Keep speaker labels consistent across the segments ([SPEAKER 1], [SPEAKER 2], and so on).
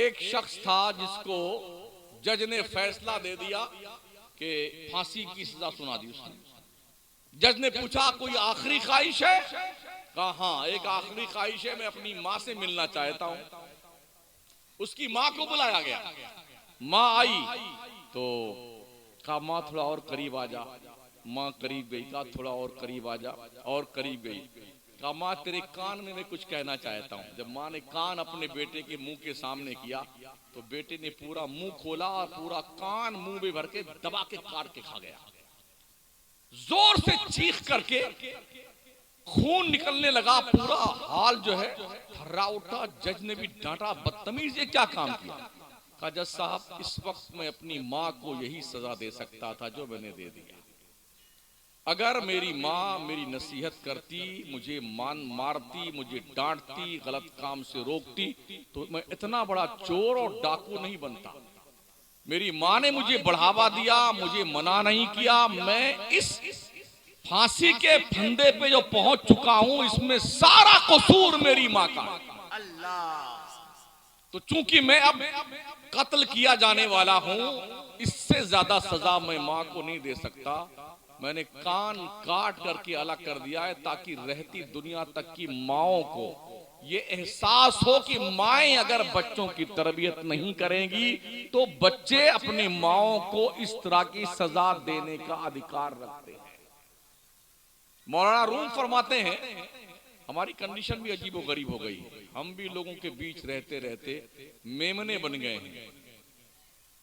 [SPEAKER 1] एक शख्स था जिसको जज ने फैसला दे दिया कि फांसी की सजा सुना दी उसने। जज ने पूछा कोई आखिरी ख्वाहिश है? कहा हाँ एक आखिरी ख्वाहिश है, मैं अपनी माँ से मिलना चाहता हूं। उसकी माँ को बुलाया गया, माँ आई तो कहा माँ थोड़ा और करीब आ जा। माँ करीब गई, कहा थोड़ा और करीब आ जा, और करीब गई। कहा माँ तेरे कान में मैं कुछ कहना चाहता हूँ। जब माँ ने कान अपने बेटे के मुंह के सामने किया तो बेटे ने पूरा मुंह खोला और पूरा कान मुंह में भर के दबा के काट के खा गया। जोर से चीख करके खून निकलने लगा, पूरा हाल जो है थर्रा उठा। जज ने भी डांटा, बदतमीज ये क्या काम किया? कहा जज साहब इस वक्त मैं अपनी माँ को यही सजा दे सकता था जो मैंने दे दिया। अगर मेरी माँ मेरी नसीहत करती, मुझे मारती, मुझे डांटती, गलत काम से रोकती तो मैं इतना बड़ा चोर और डाकू नहीं बनता। मेरी माँ ने मुझे बढ़ावा दिया, मुझे मना नहीं किया। मैं इस फांसी के फंदे पे जो पहुंच चुका हूं इसमें सारा कसूर मेरी माँ का। तो चूंकि मैं अब कत्ल किया जाने वाला हूं, इससे ज्यादा सजा मैं माँ को नहीं दे सकता। मैंने कान काट करके अलग कर दिया है ताकि रहती दुनिया तक की माओं को ये एहसास हो कि माएं अगर बच्चों की तरबियत नहीं करेंगी तो बच्चे अपनी माओं को इस तरह की सजा देने का अधिकार रखते हैं। मौलाना रूम फरमाते हैं हमारी कंडीशन भी अजीबो गरीब हो गई, हम भी लोगों के बीच रहते रहते मेमने बन गए हैं।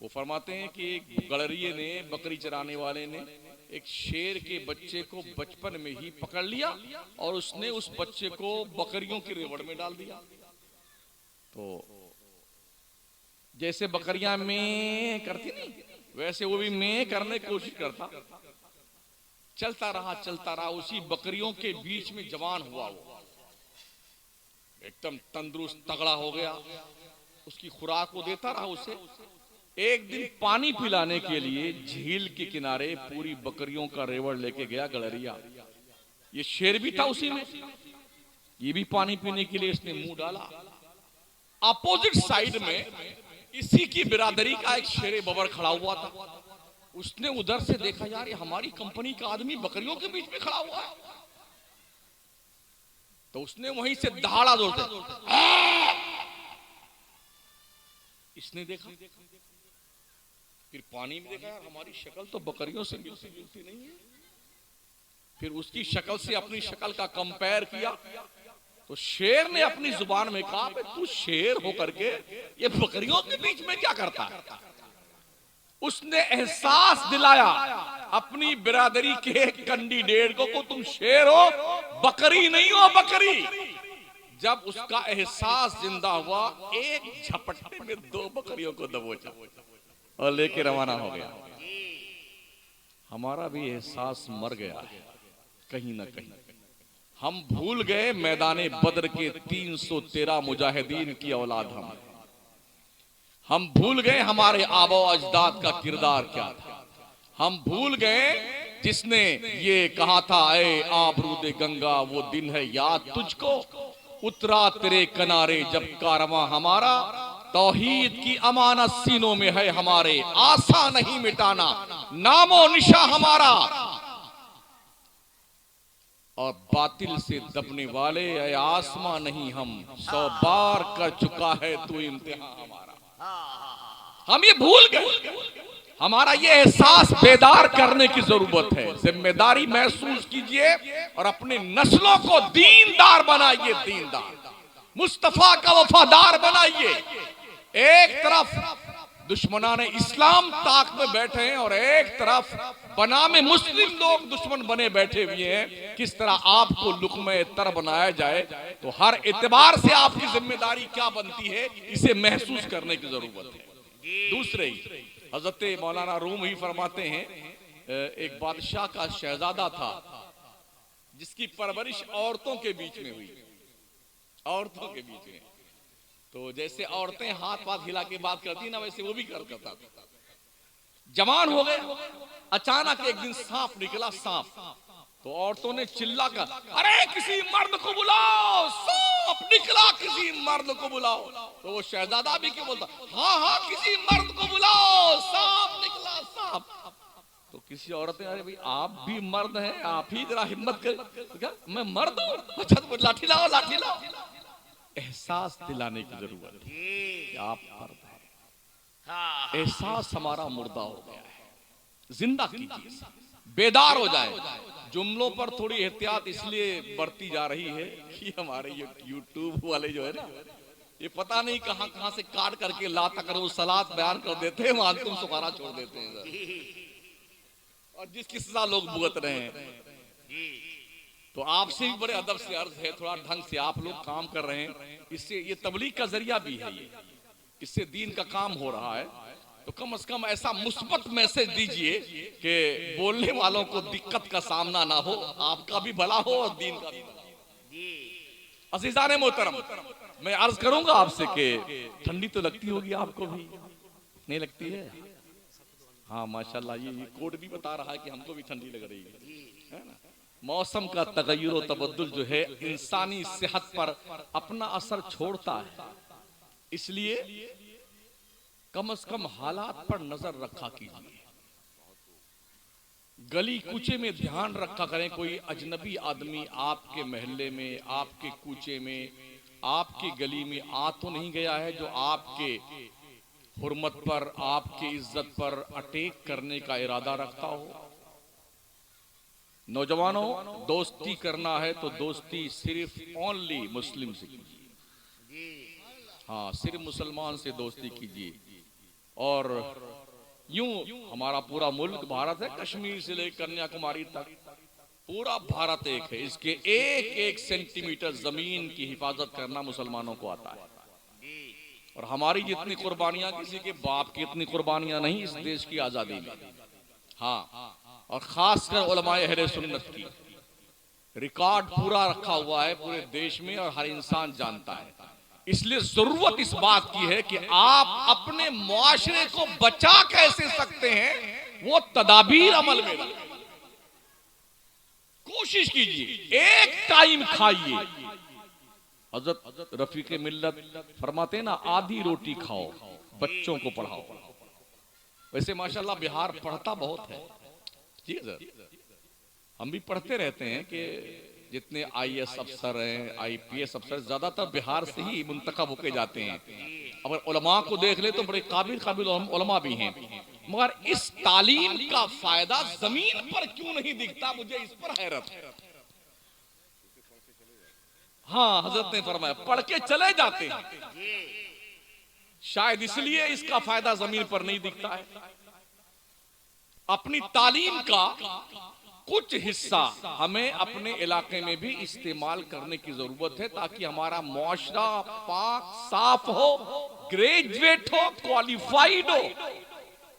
[SPEAKER 1] वो फरमाते हैं कि एक गड़रिये ने, बकरी चराने वाले ने एक शेर के बच्चे को बचपन में ही पकड़ लिया और उसने उस बच्चे को बकरियों की रेवड़ में डाल दिया। तो जैसे बकरियां में करती नहीं, वैसे वो भी में करने की कोशिश करता। चलता रहा, उसी बकरियों के बीच में जवान हुआ, वो एकदम तंदुरुस्त तगड़ा हो गया। उसकी खुराक को देता रहा उसे। एक दिन पानी पिलाने के लिए झील के किनारे पूरी बकरियों का रेवड़ लेके गया गड़रिया। ये शेर भी था उसी में, ये भी पानी पीने के लिए इसने मुंह डाला। अपोजिट साइड में इसी की बिरादरी का एक शेर बबर खड़ा हुआ था। उसने उधर से देखा, यार ये हमारी कंपनी का आदमी बकरियों के बीच में खड़ा हुआ है। तो उसने वहीं से दहाड़ा जोर से, इसने देखा, फिर पानी में देखा, यार हमारी शक्ल तो बकरियों से मिलती जुलती नहीं है। फिर उसकी शक्ल से अपनी शक्ल का कंपेयर किया तो शेर ने अपनी जुबान में कहा, तू शेर हो करके ये बकरियों के बीच में क्या करता है? उसने एहसास दिलाया अपनी बिरादरी के कैंडिडेट को तुम शेर हो, बकरी नहीं हो बकरी। जब उसका एहसास जिंदा हुआ, एक झपट्टे में 2 बकरियों को दबोचा और लेके रवाना हो गया। हमारा भी एहसास मर गया है कहीं ना कहीं। हम भूल गए मैदाने बद्र के 313 मुजाहिदीन की औलाद। हम भूल गए हमारे आबो अजदाद का किरदार क्या था। हम भूल गए जिसने ये कहा था, ए आबरूदे गंगा वो दिन है याद तुझको, उतरा तेरे किनारे जब कारवां हमारा, तौहीद की अमानत सीनों में है हमारे, आशा नहीं मिटाना नामो निशा हमारा, और बातिल से दबने वाले ऐ आसमां नहीं हम, 100 बार कर चुका है तू इम्तिहान हमारा। हम ये भूल गए। हमारा ये एहसास बेदार करने की जरूरत है। जिम्मेदारी महसूस कीजिए और अपने नस्लों को दीनदार बनाइए, दीनदार मुस्तफा का वफादार बनाइए। एक तरफ दुश्मनाने इस्लाम ताक में बैठे हैं और एक तरफ बनामे मुस्लिम लोग दुश्मन बने बैठे हुए हैं। किस तरह आपको लुक़्मे तर बनाया जाए, तो हर एतबार से आपकी जिम्मेदारी क्या बनती है इसे महसूस करने की जरूरत है। दूसरे हजरत मौलाना रूम ही फरमाते हैं, एक बादशाह का शहजादा था जिसकी परवरिश औरतों के बीच में हुई, औरतों के बीच में। तो जैसे औरतें हाथ पाथ हिला के बात करती ना, वैसे वो भी करता था। जवान हो गए, अचानक एक दिन सांप निकला, सांप। तो औरतों ने चिल्ला कर, अरे किसी मर्द को बुलाओ, सांप निकला, किसी मर्द को बुलाओ। तो वो शहजादा भी क्यों बोलता, हाँ हाँ किसी मर्द को बुलाओ, सांप निकला, सांप। तो किसी औरत ने, अरे भाई आप भी मर्द हैं, आप ही जरा हिम्मत कर। तो क्या मैं मर्द हूँ? अच्छा तो लाठी लाओ, लाठी लाओ। एहसास दिलाने की जरूरत है कि आप मर्द हैं। एहसास हमारा मुर्दा हो गया है, जिंदा कीजिए, बेदार हो जाए। जुमलों पर थोड़ी एहतियात इसलिए बढ़ती जा रही है कि हमारे ये यूट्यूब वाले जो है ना, ये पता नहीं कहां कहां से काट करके ला तक वो सलात बयान कर देते हैं, वहां तुम सुखाना छोड़ देते हैं और जिसकी सजा लोग भुगत रहे हैं। तो आपसे भी बड़े अदब से अर्ज है, थोड़ा ढंग से आप लोग काम कर रहे हैं, इससे ये तबलीग का जरिया भी है, ये इससे दीन का काम हो रहा है। तो कम से कम ऐसा मुस्बत मैसेज दीजिए कि बोलने वालों को दिक्कत का सामना ना हो, आपका भी भला हो और दीन का भी भला। अज़ीज़ाने मोहतरम, मैं अर्ज करूंगा आपसे कि ठंडी तो लगती होगी आपको भी, नहीं लगती है? हाँ माशाल्लाह, ये कोड भी बता रहा है कि हमको भी ठंडी लग रही है ना। मौसम का तगय्युर और तबद्दुल जो है इंसानी सेहत पर अपना असर छोड़ता है, इसलिए कम से कम हालात पर नजर रखा कीजिए। गली कूचे में ध्यान रखा करें, कोई अजनबी आदमी आपके महल्ले में, आपके कूचे में, आपकी गली में आ तो नहीं गया है जो आपके हुर्मत पर, आपकी इज्जत पर अटैक करने का इरादा रखता हो। नौजवानों, दोस्ती करना है तो दोस्ती सिर्फ ओनली मुस्लिम से कीजिए। हाँ, सिर्फ मुसलमान से दोस्ती कीजिए। और यूं हमारा पूरा मुल्क भारत है, कश्मीर से लेकर कन्याकुमारी तक पूरा भारत एक है। इसके एक एक सेंटीमीटर जमीन की हिफाजत करना मुसलमानों को आता है। और हमारी जितनी कुर्बानियां, किसी के बाप की इतनी कुर्बानियां नहीं इस देश की आजादी में। हाँ, और खासकर उलमाए अहले सुन्नत की रिकॉर्ड पूरा रखा हुआ है पूरे देश में और हर इंसान जानता है। इसलिए जरूरत इस बात की है कि आप अपने मुआशरे को बचा कैसे सकते हैं वो तदाबीर अमल में रखें। कोशिश कीजिए, एक टाइम खाइए। हज़रत रफीक मिल्लत फरमाते ना, आधी रोटी खाओ, बच्चों को पढ़ाओ। वैसे माशाल्लाह बिहार पढ़ता बहुत है, ठीक है सर, हम भी पढ़ते रहते हैं कि जितने IAS अफसर हैं, IPS अफसर ज्यादातर बिहार से ही मुंतखब होके जाते हैं। अगर उलमा को देख ले तो बड़े काबिल उलमा भी हैं, मगर इस तालीम का फायदा जमीन पर क्यों नहीं दिखता, मुझे इस पर हैरत है। हाँ, हजरत ने फरमाया पढ़ के चले जाते हैं, शायद इसलिए इसका फायदा जमीन पर नहीं दिखता है। अपनी तालीम का कुछ हिस्सा हमें अपने इलाके में भी इस्तेमाल करने की जरूरत है, ताकि हमारा मुआशरा पाक साफ हो, ग्रेजुएट हो, क्वालिफाइड हो।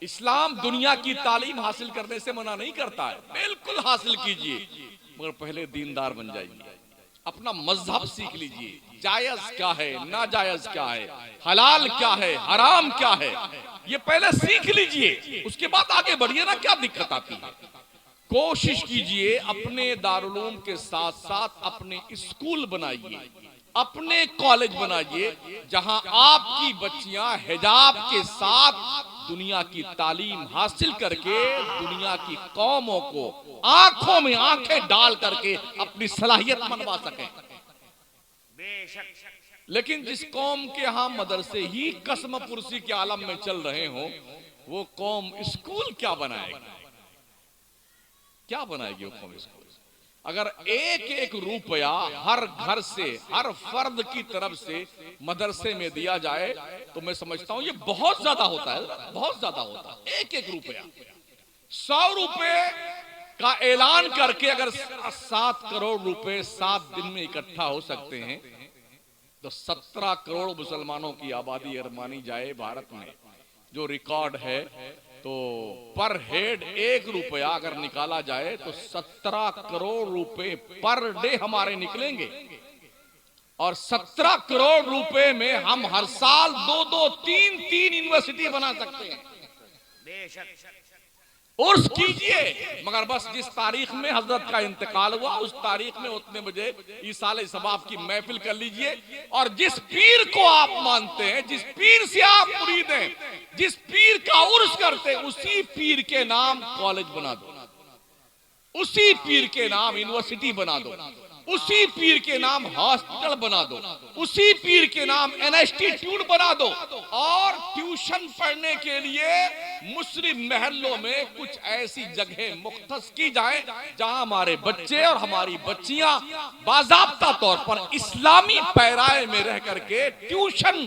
[SPEAKER 1] इस्लाम दुनिया की तालीम हासिल करने से मना नहीं करता है, बिल्कुल हासिल कीजिए, मगर पहले दीनदार बन जाइए। अपना मजहब सीख लीजिए, जायज क्या है, नाजायज क्या है, हलाल क्या है, हराम क्या है, ये पहले सीख लीजिए, उसके बाद आगे बढ़िए ना, क्या दिक्कत आती है। कोशिश कीजिए अपने दारुल के साथ साथ अपने स्कूल बनाइए, अपने कॉलेज बनाइए, जहां आपकी बच्चियां हिजाब के साथ दुनिया की तालीम हासिल करके दुनिया की कौमों को आंखों में आंखें डाल करके अपनी सलाहियत मनवा सकें। लेकिन जिस कौम के यहां मदरसे ही कसम पुरसी के आलम में चल रहे हो, वो कौम स्कूल क्या बनाएगी, क्या बनाएगी वो कौम स्कूल? अगर एक एक रुपया हर घर से, हर फर्द की तरफ से मदरसे में दिया जाए तो मैं समझता हूं ये बहुत ज्यादा होता है, बहुत ज्यादा होता है। एक एक रुपया, 100 रुपए का ऐलान करके अगर 7 करोड़ रुपए 7 दिन में इकट्ठा हो सकते हैं तो 17 करोड़ मुसलमानों की आबादी अगर मानी जाए भारत में, जो रिकॉर्ड है, तो पर हेड 1 रुपया अगर निकाला जाए तो 17 करोड़ रुपए पर डे हमारे निकलेंगे। और 17 करोड़ रुपए में हम हर साल 2-2, 3-3 यूनिवर्सिटी बना सकते हैं। उर्स कीजिए, मगर बस जिस तारीख में हजरत का इंतकाल हुआ उस तारीख में उतने बजे ईसाले सबाब की महफिल कर लीजिए। और जिस पीर को आप मानते हैं, जिस पीर से आप मुरीद हैं, जिस पीर का उर्स करते हैं, उसी पीर के नाम कॉलेज बना दो, उसी पीर के नाम यूनिवर्सिटी बना दो, उसी पीर के नाम हॉस्पिटल बना दो, उसी पीर के नाम इंस्टीट्यूट बना दो। और ट्यूशन पढ़ने के लिए मुस्लिम महल्लों में कुछ ऐसी जगह मुख्तस की जाए जहां हमारे बच्चे और हमारी बच्चियां बाज़ाब्ता तौर पर इस्लामी पैराए में रह करके ट्यूशन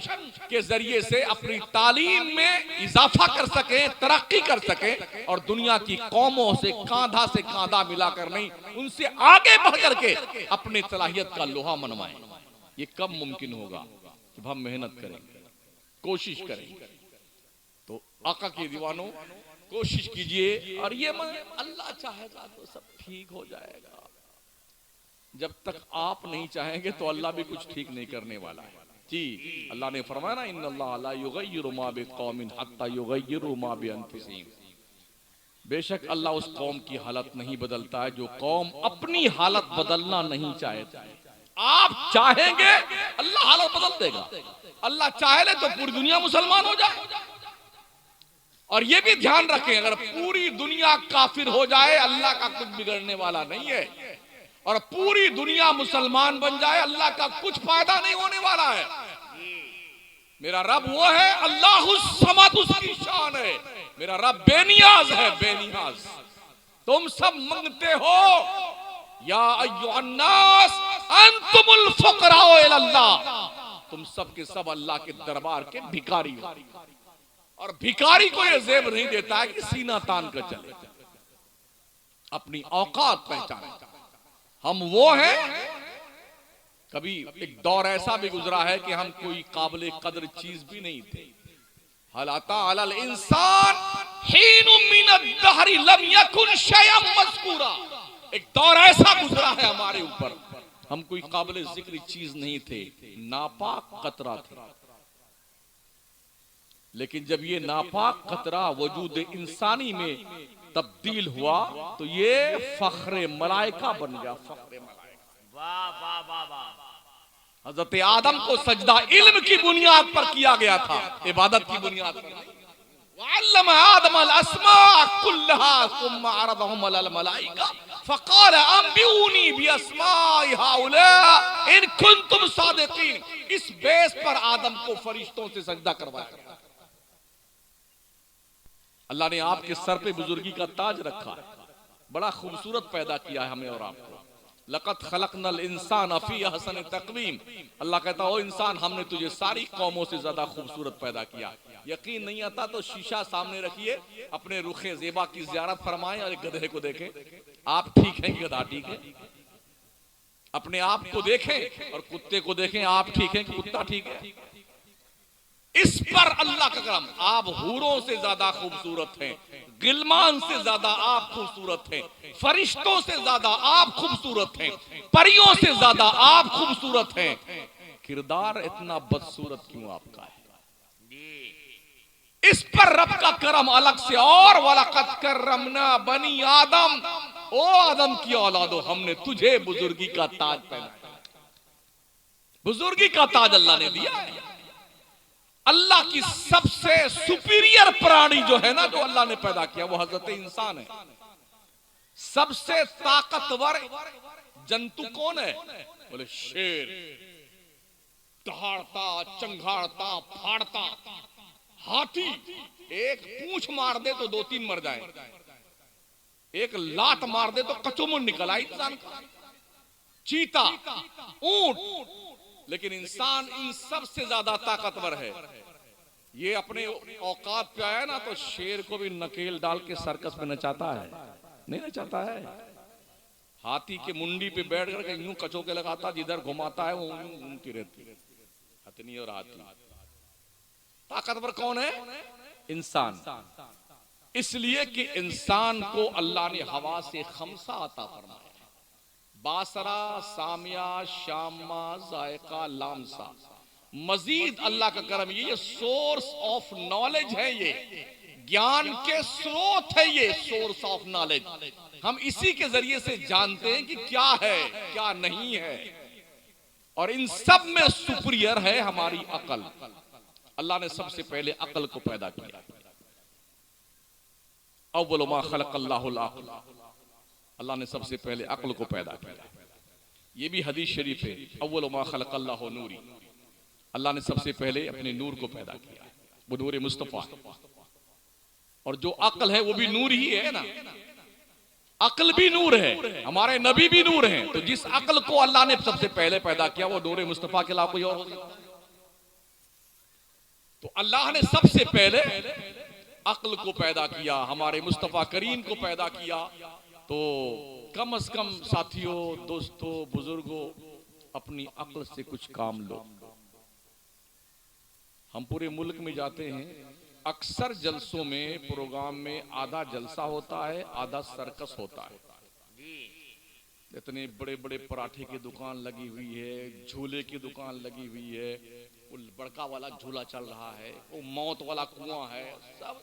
[SPEAKER 1] के जरिए से अपनी तालीम में इजाफा कर सकें, तरक्की कर सकें, और दुनिया की कौमों से कांधा मिलाकर नहीं, उनसे आगे बढ़ करके अपनी सलाहियत का लोहा मनवाएं। ये कब मुमकिन होगा? जब हम मेहनत करेंगे, कोशिश करेंगे। तो आका के दीवानों, कोशिश कीजिए, और ये अल्लाह चाहेगा तो सब ठीक हो जाएगा। जब तक आप नहीं चाहेंगे तो अल्लाह भी कुछ ठीक नहीं करने वाला है। जी, अल्लाह ने फरमाया ना, इन्नल्लाह ला युगय्यिरु मा बिक़ौमिन हत्ता युगय्यिरु मा बिअनफुसिहिम। बेशक अल्लाह उस कौम की हालत नहीं बदलता है जो कौम अपनी हालत बदलना नहीं चाहती। आप चाहेंगे अल्लाह हालत बदल देगा। अल्लाह चाहे तो पूरी दुनिया मुसलमान हो जाए। और ये भी ध्यान रखें, अगर पूरी दुनिया काफिर हो जाए अल्लाह का कुछ बिगड़ने वाला नहीं है, और पूरी दुनिया मुसलमान बन जाए अल्लाह का कुछ फायदा नहीं होने वाला है। मेरा रब वो है, अल्लाहुस समद, उसकी शान है। मेरा रब बेनियाज है, बेनियाज। तुम सब मांगते हो, या अय्युहन्नास अंतुमुल फुकराओ इलल्लाह, तुम सब के सब अल्लाह के दरबार के भिखारी हो। और भिखारी को यह जेब नहीं देता है कि सीना तान कर चले, अपनी औकात पहचाने। हम वो हैं। कभी एक दौर ऐसा भी गुजरा है कि हम कोई काबिल कदर चीज भी नहीं थे। हलाता अलल इंसान हीनुम मिनद दहरी लम यकुन शयअम मज़कूरा। एक दौर ऐसा गुजरा है हमारे ऊपर, हम कोई काबिल जिक्र चीज नहीं थे, नापाक कतरा थे। लेकिन जब ये नापाक कतरा वजूद इंसानी में तब्दील हुआ तो ये फख्रे मलाइका बन गया। फख्रे मलाइका, वाह वाह वाह वाह। हजरत आदम को सजदा इल्म की बुनियाद पर किया गया था, इबादत की बुनियाद पर नहीं। वअल्लम आदम अल अस्मा कुल्लहा सुम्मा अरदहुम अलल मलाइका फक़ाल अंबिऊनी बिअस्माइ हाउला इन कुंतुम सादिकीन। इस बेस पर आदम को फरिश्तों से सजदा करवाया। अल्लाह ने आपके सर पे बुजुर्गी का ताज रखा है, बड़ा खूबसूरत पैदा किया है हमें और आपको। लक़द खलक़नल इंसान फी अहसन तक़वीम। अल्लाह कहता ओ इंसान, हमने तुझे सारी कौमों से ज्यादा खूबसूरत पैदा किया। यकीन नहीं आता तो शीशा सामने रखिए, अपने रुखे ज़ेबा की ज़ियारत फरमाएं और एक गधे को देखें, आप ठीक हैं कि गधा ठीक है। अपने आप को देखें और कुत्ते को देखें, आप ठीक हैं कि कुत्ता ठीक है। इस पर अल्लाह का करम, आप हूरों से ज्यादा खूबसूरत हैं, गिलमान से ज्यादा आप खूबसूरत हैं, फरिश्तों से ज्यादा आप खूबसूरत हैं, परियों से ज्यादा आप खूबसूरत हैं। किरदार इतना बदसूरत क्यों आपका है? इस पर रब का करम अलग से। और वलक़द करमना बनी आदम, ओ आदम की औलादो, हमने तुझे बुजुर्गी का ताज पहनाया। बुजुर्गी का ताज अल्लाह ने दिया है। अल्लाह की सबसे सुपीरियर प्राणी जो है ना, जो अल्लाह ने पैदा किया, वो हजरत इंसान है। सबसे ताकतवर जंतु कौन है? बोले शेर। दहाड़ता, चंघाड़ता, फाड़ता। हाथी एक पूंछ मार दे तो 2-3 मर जाए, एक लात मार दे तो कचुमुन निकल आए इंसान का। चीता, ऊंट, लेकिन इंसान इन सबसे ज्यादा ताकतवर है। ये अपने औकात पे आया ना तो शेर को भी नकेल डाल के सर्कस में नचाता है, नहीं नचाता है। हाथी के मुंडी पे बैठ कर यूं कचोके लगाता, जिधर घुमाता है वो घूमती रहती। हथनी और हाथी। ताकतवर कौन है? इंसान। इसलिए कि इंसान को अल्लाह ने हवा से खमसा अता फरमाया। बासरा, सामिया, शामा, जायका, लामसा। मजीद अल्लाह का करम, ये सोर्स ऑफ नॉलेज है, ये ज्ञान के स्रोत है ये, सोर्स ऑफ नॉलेज। हम इसी के जरिए से जानते हैं कि क्या है क्या नहीं है, और इन सब में सुपीरियर है हमारी अकल। अल्लाह ने सबसे पहले अकल को पैदा किया। अव्वल मा खलक़ल्लाहुल अक़ल, अल्लाह ने सबसे पहले अक्ल को पैदा किया। ये भी हदीस शरीफ है, अव्वल मा खलक़ल्लाहु नूरी, अल्लाह ने सबसे पहले अपने नूर को पैदा किया, वो नूर मुस्तफ़ा। और जो अक्ल है वो भी नूर ही है ना, अक्ल भी नूर है, हमारे नबी भी नूर हैं। तो जिस अक्ल को अल्लाह ने सबसे पहले पैदा किया वो नूर मुस्तफ़ा के अलावा कोई और हो सकता? तो अल्लाह ने सबसे पहले अक्ल को पैदा किया, हमारे मुस्तफ़ा करीम को पैदा किया। तो कम से कम साथियों, दोस्तों, बुजुर्गों, अपनी अक्ल से कुछ काम लो। हम पूरे मुल्क में जाते हैं, अक्सर जलसों में, प्रोग्राम में आधा जलसा होता है, आधा सर्कस होता है। इतने बड़े बड़े पराठे की दुकान लगी हुई है, झूले की दुकान लगी हुई है, वो बड़का वाला झूला चल रहा है, वो मौत वाला कुआं है, सब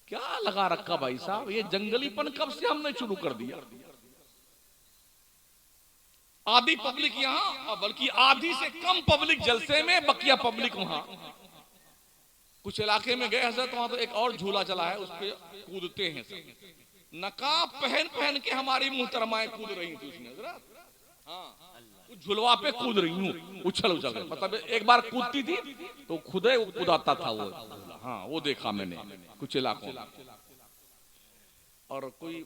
[SPEAKER 1] क्या लगा रखा भाई साहब। ये जंगलीपन कब से हमने शुरू कर दिया? आधी पब्लिक यहाँ, बल्कि आधी से कम पब्लिक जलसे में, बकिया पब्लिक वहां। कुछ इलाके में गए हजरत, वहां तो एक और झूला चला है, उस पे कूदते हैं सब, नकाब पहन पहन के हमारी मुहतरमाएं कूद रही थी उसमें हजरत। हाँ, झुलवा पे कूद रही हूँ, उछल उछल के, मतलब एक बार कूदती थी तो खुदे कूदाता था वो। हाँ, वो देखा मैंने कुछ इलाकों में। और कोई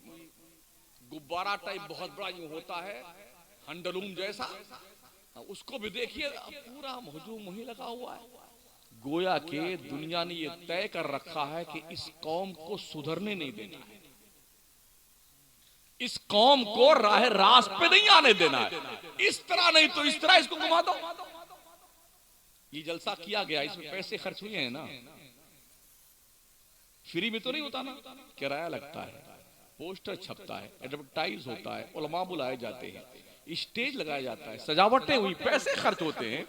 [SPEAKER 1] गुब्बारा टाइप बहुत बड़ा यूं होता है, हंडलूम जैसा, उसको भी देखिए पूरा हुजूम वही लगा हुआ है। गोया के दुनिया ने ये तय कर रखा है कि इस कौम को सुधरने नहीं देना है, इस कौम को राह रास्त पे नहीं आने देना है। इस तरह नहीं तो इस तरह इसको घुमा दो। ये जलसा किया गया, इसमें पैसे खर्च हुए हैं ना, फ्री में तो नहीं होता ना, किराया लगता है, पोस्टर छपता है, एडवर्टाइज होता है, उलमा बुलाए जाते हैं, स्टेज लगाया जाता है, सजावटें हुई, पैसे खर्च होते हैं।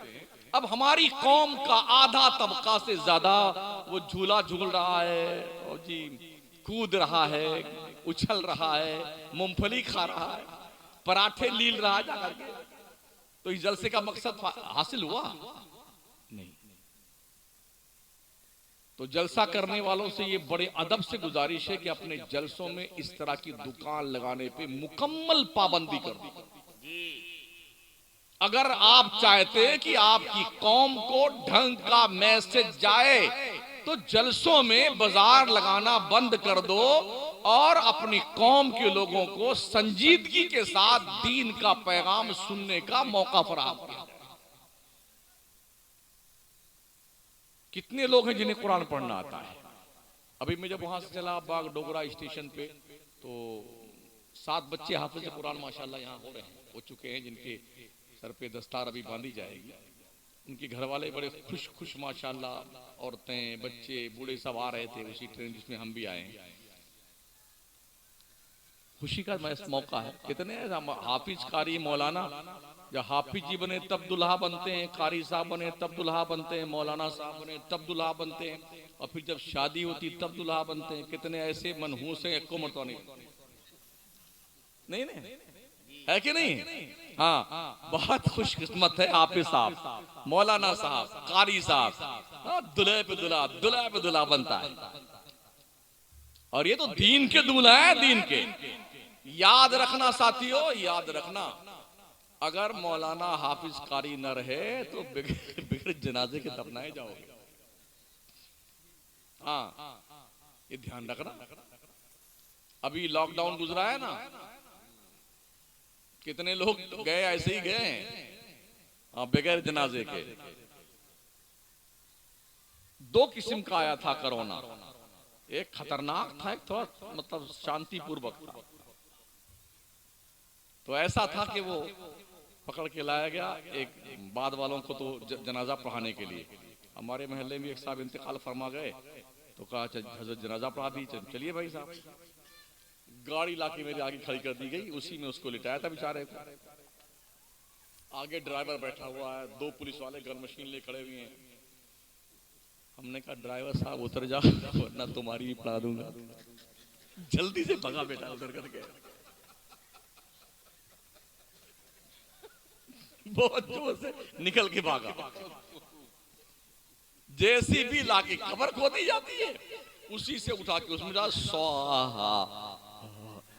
[SPEAKER 1] अब हमारी कौम का आधा तबका से ज्यादा वो झूला झूल रहा है और जी कूद रहा है, उछल रहा है, मूंगफली खा रहा है, पराठे लील रहा है जाकर के। तो इस जलसे का मकसद हासिल हुआ नहीं। तो जलसा करने वालों से ये बड़े अदब से गुजारिश है कि अपने जलसों में इस तरह की दुकान लगाने पे मुकम्मल पाबंदी कर दी। अगर आप चाहते कि आपकी कौम को ढंग का मैसेज जाए तो जलसों में बाजार लगाना बंद कर दो और अपनी कौम के लोगों को संजीदगी के साथ दीन का पैगाम सुनने का मौका फराहम करें। कितने लोग हैं जिन्हें कुरान पढ़ना आता है? अभी मैं जब वहां से चला बाग डोगरा स्टेशन पे तो 7 बच्चे हाफिज कुरान माशाल्लाह यहाँ हो रहे हैं, हो चुके हैं, जिनके सर पे दस्तार अभी बांधी जाएगी। उनके घर वाले बड़े खुश खुश माशाल्लाह, औरतें, बच्चे, बूढ़े सब आ रहे थे उसी ट्रेन जिसमें हम भी आए हैं। खुशी का मौका है। कितने हाफिज, कारी, मौलाना, जब हाफिज जी बने तब दुल्हा बनते हैं, कारी साहब बने तब दुल्हा बनते हैं, मौलाना साहब बने तब दुल्हा बनते हैं, और फिर जब शादी होती तब दुल्हा बनते हैं। कितने ऐसे मनहूस हैं, एको मरतबा नहीं है कि नहीं? हाँ, बहुत खुशकिस्मत है हाफिज साहब, मौलाना साहब, कारी साहब, दुल्हे पे दुल्हा, दुल्हा पे दुल्हा बनता है। और ये तो दीन के दूल्हा है, दीन के। याद रखना साथियों, याद रखना, अगर मौलाना हाफिज कारी न रहे तो बिगड़ जनाजे के दफनाए जाओगे। हाँ, ये ध्यान रखना। अभी लॉकडाउन गुजरा है ना, कितने लोग गए ऐसे ही गए हैं बगैर जनाजे के। 2 किस्म का आया था कोरोना, एक खतरनाक था, एक थोड़ा मतलब शांतिपूर्वक था। तो ऐसा था कि वो पकड़ के लाया गया एक बाद वालों को तो जनाजा पढ़ाने के लिए। हमारे मोहल्ले में एक साहब इंतकाल फरमा गए तो कहा हजरत जनाजा पढ़ा दी, चलिए भाई साहब। गाड़ी लाके मेरे आगे खड़ी कर दी गई, उसी में उसको लिटाया था बेचारे को। आगे ड्राइवर बैठा हुआ है, 2 पुलिस वाले गन मशीन ले खड़े हुए हैं। हमने कहा ड्राइवर साहब उतर जाओ वरना तुम्हारी भी पढ़ा दूंगा। जल्दी से भगा बेटा उतर करके, बहुत जोर से निकल के भागा। जेसीबी लाके कब्र खोदी जाती है, उसी से उठा के उसमें जा स्वाहा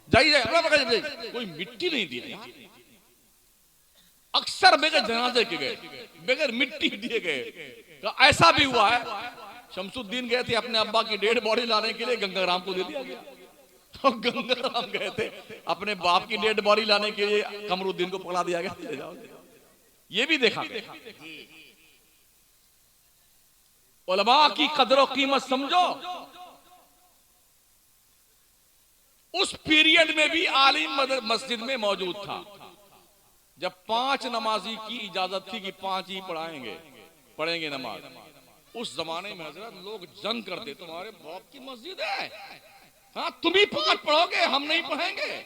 [SPEAKER 1] जाइए, कोई मिट्टी नहीं दी यार। अक्सर बगैर जनाजे के गए, बगैर मिट्टी दिए गए। ऐसा भी हुआ है, शमसुद्दीन गए थे अपने अब्बा की डेड बॉडी लाने के लिए, गंगाराम को दे दिया गया। और गंगाराम गए थे अपने बाप की डेड बॉडी लाने के लिए, कमरुद्दीन को पकड़ा दिया गया, ले जाओ। ये भी देखा गया। उलमा की कदर और कीमत समझो। उस पीरियड में भी आलिम मस्जिद में मौजूद था। जब 5 नमाजी की इजाजत थी कि 5 ही पढ़ेंगे नमाज, उस जमाने में हजरत लोग जंग करते, तुम्हारे बाप की मस्जिद है, हाँ तुम ही 5 पढ़ोगे, हम नहीं पढ़ेंगे।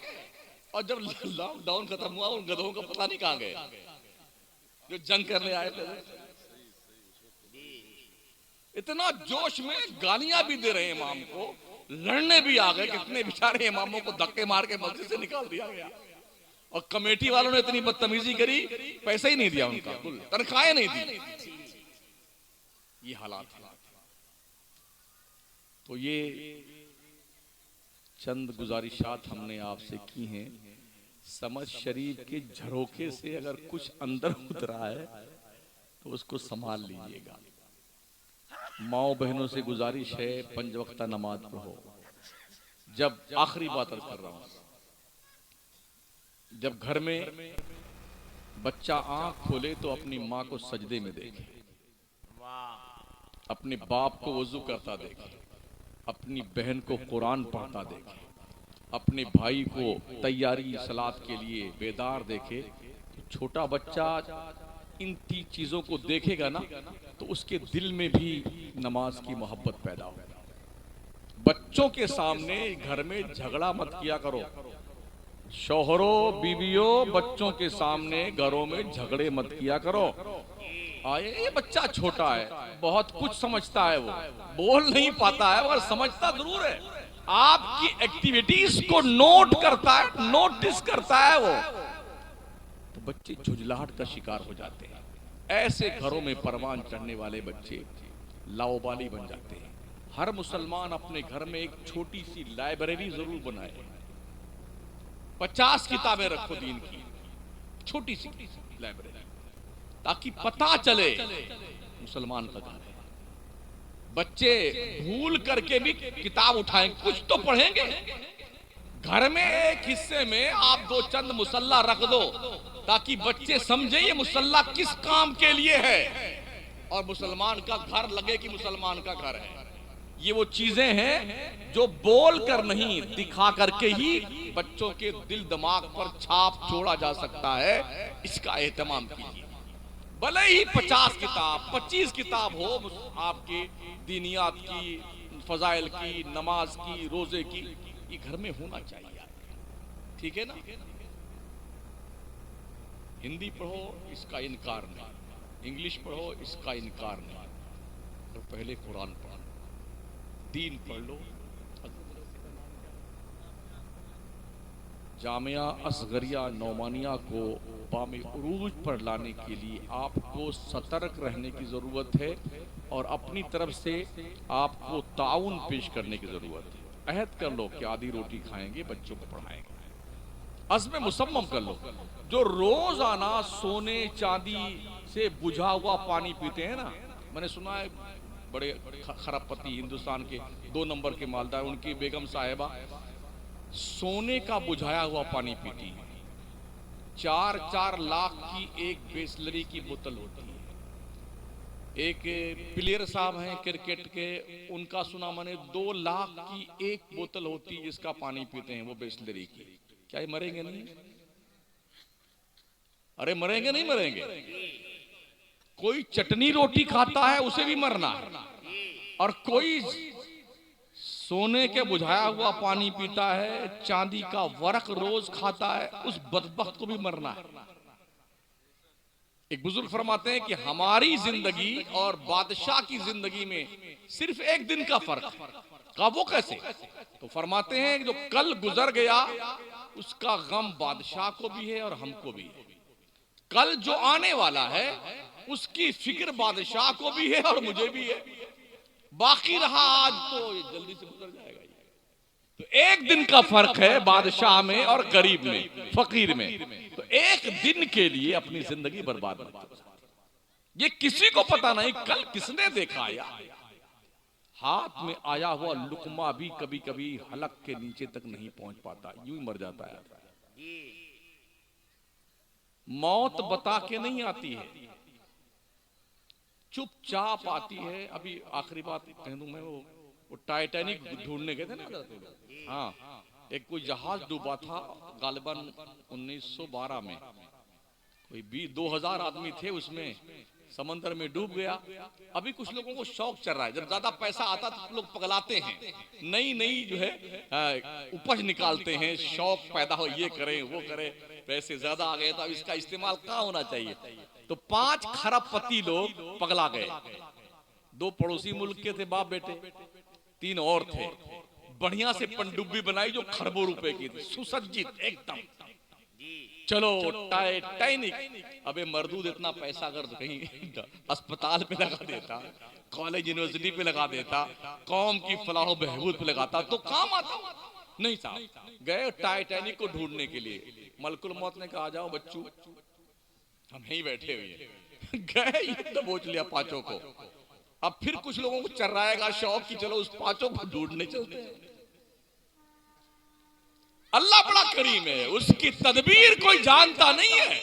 [SPEAKER 1] और जब लॉकडाउन खत्म हुआ, उन गधों का पता नहीं कहां गए जो जंग करने आए थे। इतना जोश में गालियां भी दे रहे इमाम को, लड़ने भी आ गए। कितने बेचारे इमामों को धक्के मार के मस्जिद से निकाल दिया गया। और कमेटी वालों ने इतनी बदतमीजी करी, पैसा ही नहीं दिया उनका, तनख्वाहें नहीं दी। ये हालात है। तो ये चंद गुजारिशात हमने आपसे की हैं। समझ शरीफ के झरोखे से अगर कुछ अंदर उतरा है तो उसको संभाल लीजिएगा। माओ बहनों से गुजारिश है, 5 वक्ता नमाज पढ़ो। जब आखिरी बात कर रहा हूं, जब घर में बच्चा आंख खोले तो अपनी माँ को सजदे में देखे, अपने बाप को वजू करता देखे, अपनी बहन को कुरान पढ़ता देखे, अपने भाई को तैयारी सलात के लिए बेदार देखे। तो छोटा बच्चा इन 3 चीजों को देखेगा ना, तो उसके दिल में भी नमाज की मोहब्बत पैदा होगी। बच्चों के सामने घर में झगड़ा मत किया करो। शौहरों बीवियों, बच्चों के सामने घरों में झगड़े मत किया करो। ये बच्चा छोटा है, बहुत कुछ समझता है, वो बोल नहीं पाता है मगर समझता जरूर है। आपकी एक्टिविटीज को नोट करता है, नोटिस करता है वो। तो बच्चे झुंझलाहट का शिकार हो जाते हैं। ऐसे घरों में परवान चढ़ने वाले बच्चे लाओबाली बन जाते हैं। हर मुसलमान अपने घर में एक छोटी सी लाइब्रेरी जरूर बनाए। 50 किताबें रखो दीन की, छोटी सी लाइब्रेरी, ताकि पता चले मुसलमान का घर है। बच्चे भूल करके भी किताब उठाएं, कुछ तो पढ़ेंगे। घर में एक हिस्से में आप 2 चंद मुसल्ला रख दो, ताकि बच्चे समझे ये मुसल्ला किस काम के लिए है, और मुसलमान का घर लगे कि मुसलमान का घर है। ये वो चीजें हैं जो बोल कर नहीं, दिखा करके ही बच्चों के दिल दिमाग पर छाप छोड़ा जा सकता है। इसका एहतमाम कीजिए। भले ही 50 किताब 25 किताब हो आपके दीनियात की, फजाइल की, नमाज की, रोजे की, ये घर में होना चाहिए। ठीक है ना? हिंदी पढ़ो, इसका इनकार नहीं। इंग्लिश पढ़ो, इसका इनकार नहीं। तो पहले कुरान पढ़ो, दीन पढ़ लो। जामिया असगरिया नौमानिया को बामे उरूज पर लाने के लिए आपको सतर्क रहने की ज़रूरत है, और अपनी तरफ से आपको ताउन पेश करने की ज़रूरत है। अहद कर लो कि आधी रोटी खाएंगे, बच्चों को पढ़ाएंगे। अज़्म मुसम्मम कर लो। जो रोजाना सोने चांदी से बुझा हुआ पानी पीते हैं ना, मैंने सुना है बड़े खरबपति हिंदुस्तान के 2 नंबर के मालदार, उनकी बेगम साहिबा सोने का बुझाया हुआ पानी पीती है। 4-4 लाख की एक बिसलरी की बोतल होती है। एक प्लेयर साहब हैं क्रिकेट के, उनका सुना मैंने 2 लाख की एक बोतल होती है जिसका पानी पीते हैं वो बिसलरी की। क्या ये मरेंगे नहीं? अरे मरेंगे नहीं मरेंगे? कोई चटनी रोटी खाता है उसे भी मरना है, और कोई सोने के बुझाया हुआ पानी पीता है, चांदी का वर्क रोज खाता है, उस बदबख्त को भी मरना है। एक बुजुर्ग फरमाते हैं कि हमारी जिंदगी और बादशाह की जिंदगी में सिर्फ एक दिन का फर्क है। कहा वो कैसे? तो फरमाते हैं कि जो कल गुजर गया उसका गम बादशाह को भी है और हमको भी है। कल जो आने वाला है उसकी फिक्र बादशाह को भी है और मुझे भी है। बाकी रहा आज तो ये जल्दी से गुजर जाएगा। तो एक दिन का फर्क है बादशाह में और गरीब में, फकीर में। तो एक दिन के लिए अपनी जिंदगी बर्बाद मत करो। ये किसी को पता नहीं कल किसने देखा या हाथ में आया हुआ लुकमा भी कभी कभी हलक के नीचे तक नहीं पहुंच पाता, यूं ही मर जाता है। मौत बता के नहीं आती है, चुपचाप आती है। अभी आखिरी बात कह दूं मैं, वो टाइटैनिक ढूंढने गए थे ना, हाँ, एक कोई जहाज डूबा था गालिबन 1912 में। कोई 2000 आदमी थे उसमें, समंदर में डूब गया। अभी कुछ लोगों को शौक चल रहा है, जब ज्यादा पैसा आता तो लोग पगलाते हैं, नई नई जो है उपज निकालते हैं, शौक पैदा हो, ये करें वो करें, पैसे ज्यादा आ गए तो इसका इस्तेमाल कहाँ होना चाहिए। तो 5 खरबपति लोग पगला गए। 2 पड़ोसी मुल्क के थे, बाप बेटे, 3 और थे। बढ़िया से पनडुब्बी बनाई जो खरबों रुपए की थी, सुसज्जित एकदम। चलो टाइटैनिक। अबे मरदूद इतना पैसा अगर कहीं अस्पताल पे लगा देता, कॉलेज यूनिवर्सिटी पे लगा देता, कौम की फलाह बहबूद पे लगाता तो काम आता। नहीं साहब, गए टाइटैनिक को ढूंढने के लिए। मलकुल मौत ने कहा, आ जाओ बच्चू, हम यहीं बैठे हुए। गए दबोच लिया 5 को। अब फिर कुछ लोगों को चर्राएगा शौक कि चलो उस 5 को ढूंढने चलते हैं। अल्लाह बड़ा करीम है, उसकी तदबीर कोई जानता नहीं है।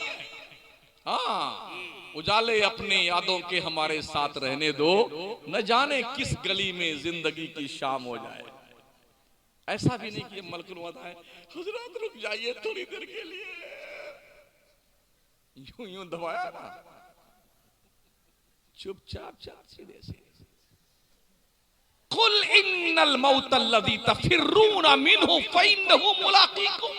[SPEAKER 1] हाँ, उजाले अपने यादों के हमारे साथ रहने दो, न जाने किस गली में जिंदगी की शाम हो जाए। ऐसा भी नहीं कि मलकुल मौत है, हुजूर रुक जाइए थोड़ी देर के लिए, यूं यूं दबाया ना, चुपचाप सीधे से कुल इन्नल मौतल्लज़ी तफिर्रूना मिन्हु फइन्नहु मुलाक़ीकुम।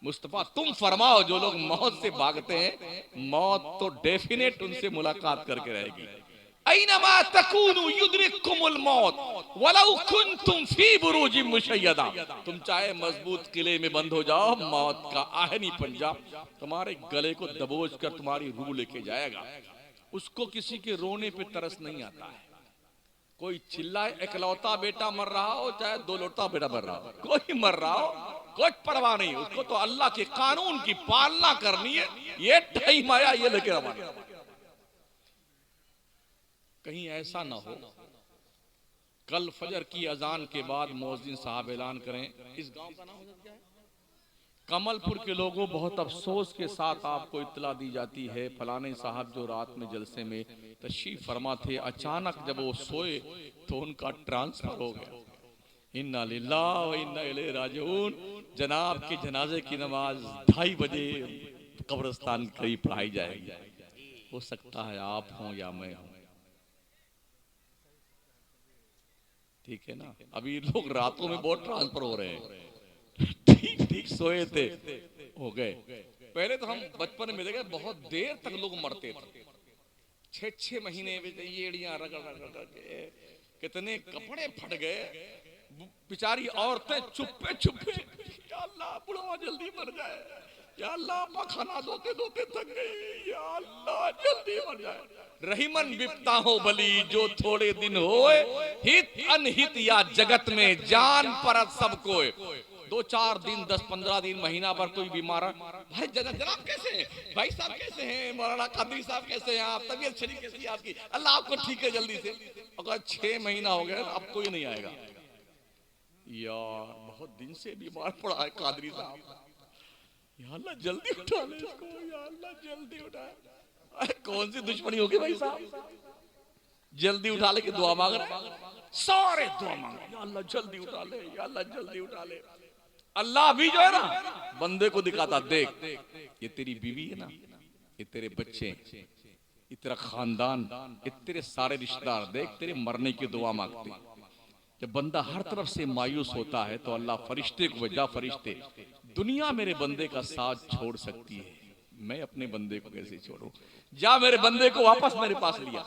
[SPEAKER 1] मुस्तफा तुम फरमाओ, जो लोग मौत से भागते हैं, मौत तो डेफिनेट उनसे मुलाकात करके रहेगी। ऐनमा तकूनु युद्रिकुमुल मौत वलौ कुंतुम फी बुरूजिम मुशय्यदा। तुम चाहे मजबूत किले में बंद हो जाओ, मौत का आहनी पंजा तुम्हारे गले को दबोच कर तुम्हारी रूह लेके जाएगा। उसको किसी के रोने पे तरस नहीं आता है। कोई चिल्लाए, इकलौता बेटा मर रहा हो चाहे 2 लौटा बेटा मर रहा हो, कोई मर रहा हो, कोई परवाह नहीं। उसको तो अल्लाह के कानून की पालना करनी है। ये टाइम आया, ये लेके रवाना। कहीं ऐसा ना हो कल फजर की अजान के बाद मुअज्जिन साहब ऐलान करें, इस गांव का नाम क्या है, कमलपुर के लोगों, बहुत अफसोस के साथ आपको इत्तला दी जाती है, फलाने साहब जो रात में जलसे में तशरीफ फरमा थे, अचानक जब वो सोए तो उनका ट्रांसफर हो गया। इन्ना लिल्लाहि व इन्ना इलैहि राजिऊन। जनाब के जनाजे की नमाज 2:30 बजे कब्रिस्तान करीब पढ़ाई जाएगी। हो सकता है आप हों या मैं हूं, ठीक है ना। अभी लोग रातों में बहुत ट्रांसफर हो रहे हैं, ठीक सोए थे, हो गए। पहले तो हम बचपन में देखे बहुत देर तक लोग मरते थे, 6-6 महीने में एड़ियां रगड़ रगड़ के कितने कपड़े फट गए। बेचारी औरतें चुप्पे चुप्पे, या अल्लाह बुढ़वा जल्दी मर जाए, या अल्लाह पखाना धोते धोते थक गई, या अल्लाह जल्दी मर जाए। रहीमन बिपता हो भली जो थोड़े दिन होए, हित अनहित या जगत में जान परत सब कोई। 2-4 दिन 10-15 दिन महीना भर कोई बीमार, भाई जनाब कैसे हैं, भाई साहब कैसे हैं, मौलाना कादरी साहब कैसे हैं आप, तबीयत शरीफ कैसी है आपकी, अल्लाह आपको ठीक है जल्दी से। अगर 6 महीना हो गया अब कोई नहीं आएगा, यार बहुत दिन से बीमार पड़ा है कादरी साहब, या अल्लाह जल्दी उठा ले इसको, या अल्लाह जल्दी उठा। कौन सी दुश्मनी होगी भाई साहब, जल्दी उठा ले के दुआ मांग रहे, सारे दुआ मांग, या अल्लाह जल्दी उठा ले, या अल्लाह जल्दी उठा ले। अल्लाह भी जो है ना बंदे को दिखाता, देख ये तेरी बीवी है ना, ये तेरे बच्चे, ये तेरा खानदान, ये तेरे सारे रिश्तेदार, देख तेरे मरने की दुआ मांगते। जब बंदा हर तरफ से मायूस होता है तो अल्लाह फरिश्ते को भेजा, फरिश्ते दुनिया मेरे बंदे का साथ छोड़ सकती है, मैं अपने बंदे को कैसे छोड़ूं? जा मेरे बंदे को वापस मेरे पास लिया।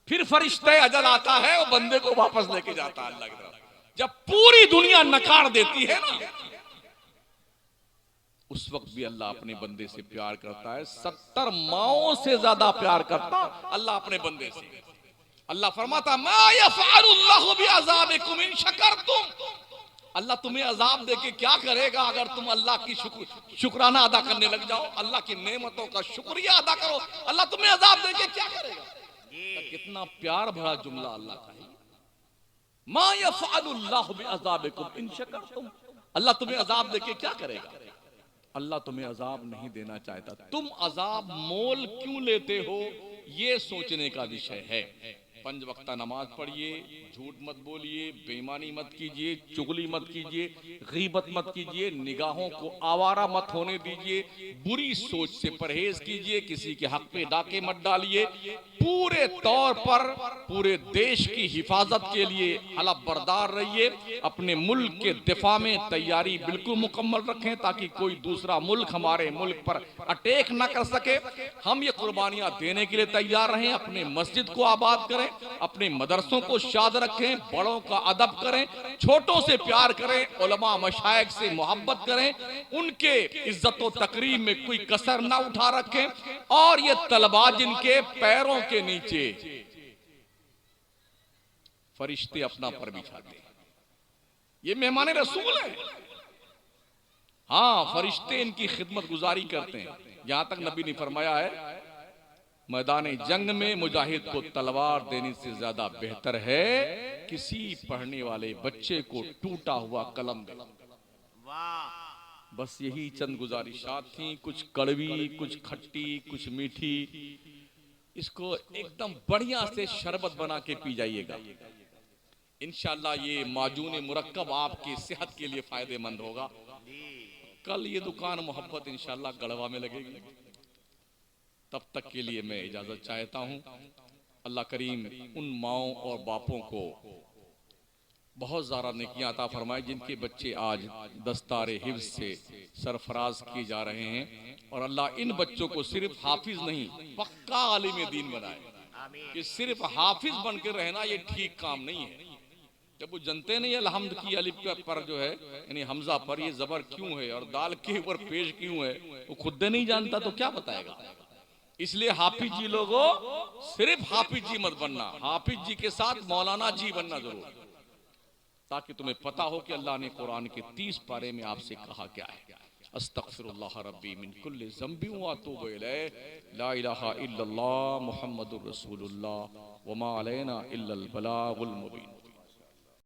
[SPEAKER 1] फिर फरिश्ते अजल आता है, वो बंदे को वापस लेके जाता है अल्लाह की तरफ। जब पूरी दुनिया नकार देती है ना, उस वक्त भी अल्लाह अपने बंदे से प्यार करता है। 70 माओं से ज्यादा प्यार करता अल्लाह अपने बंदे से। अल्लाह फरमाता मा यफ़अलुल्लाहु बिअज़ाबिकुम इन शकरतुम। अल्लाह तुम्हें अजाब देके क्या करेगा अगर तुम अल्लाह की शुक्राना अदा करने लग जाओ, अल्लाह की नेमतों का शुक्रिया अदा करो। अल्लाह तुम्हें अजाब देके क्या करेगा? कितना प्यार भरा जुमला अल्लाह का है। मा यफ़अलुल्लाहु बिअज़ाबिकुम इन शकरतुम। अल्लाह तुम्हें अजाब देके क्या करेगा? अल्लाह तुम्हें अजाब नहीं देना चाहता। तुम अजाब मोल क्यों लेते हो, ये सोचने का विषय है। 5 वक्ता नमाज पढ़िए, झूठ मत बोलिए, बेईमानी मत कीजिए, चुगली मत कीजिए, गीबत मत कीजिए, निगाहों को आवारा मत होने दीजिए, बुरी सोच से परहेज कीजिए, किसी के हक पे डाके मत डालिए। पूरे तौर पर पूरे देश की हिफाजत के लिए हलफ बरदार रहिए। अपने मुल्क के दिफा में तैयारी बिल्कुल मुकम्मल रखें ताकि कोई दूसरा मुल्क हमारे मुल्क पर अटैक न कर सके। हम ये कुर्बानियां देने के लिए तैयार रहें। अपने मस्जिद को आबाद करें, अपने मदरसों को शाद रखें, बड़ों का अदब करें, छोटों से प्यार करें, उलमा मशाइख से मोहब्बत करें, उनके इज्जत व तकरीम में कोई कसर ना उठा रखें। और ये तलबा जिनके पैरों के नीचे फरिश्ते अपना पर बिछाते हैं, ये मेहमान रसूल है। हाँ, फरिश्ते इनकी खिदमत गुजारी करते हैं। यहां तक नबी ने फरमाया है मैदान जंग में मुजाहिद को तलवार देने से ज्यादा बेहतर है किसी पढ़ने वाले बच्चे को टूटा हुआ कलम दे। बस यही चंद गुजारिशात थी, कुछ कड़वी, कुछ खट्टी, कुछ मीठी। इसको एकदम बढ़िया से शरबत बना के पी जाइएगा। इंशाअल्लाह ये माजून मुरक्कब आपकी सेहत के लिए फायदेमंद होगा। कल ये दुकान मोहब्बत इंशाअल्लाह गढ़वा में लगेगी। तब तक के लिए मैं इजाजत चाहता हूं। अल्लाह करीम उन माओं और बापों को बहुत ज़्यादा नेकियां अता फरमाए जिनके बच्चे आज दस्तारे हिफ्ज़ से सरफराज किए जा रहे हैं। और अल्लाह इन बच्चों को सिर्फ हाफिज नहीं, पक्का आलिम दीन बनाए। कि सिर्फ हाफिज बन के रहना ये ठीक काम नहीं है। जब वो जनते नहीं अलहम्द की अलिफ पर जो है यानी हमजा पर ये जबर क्यों है और दाल के ऊपर पेश क्यों है, वो खुद नहीं जानता तो क्या बताएगा। इसलिए हाफिज जी लोगों सिर्फ हाफिज जी मत बनना, हाफिज जी के साथ मौलाना जी बनना जरूर, ताकि तुम्हें पता हो कि अल्लाह ने कुरान के 30 पारे में आपसे कहा क्या है। अस्तगफिरुल्लाह रब्बी मिन कुल्लि ज़ंबिन व अतूबु इलैह। ला इलाहा इल्लल्लाह मुहम्मदुर रसूलुल्लाह व मा अलैना इल्लल बलागुल मुबीन।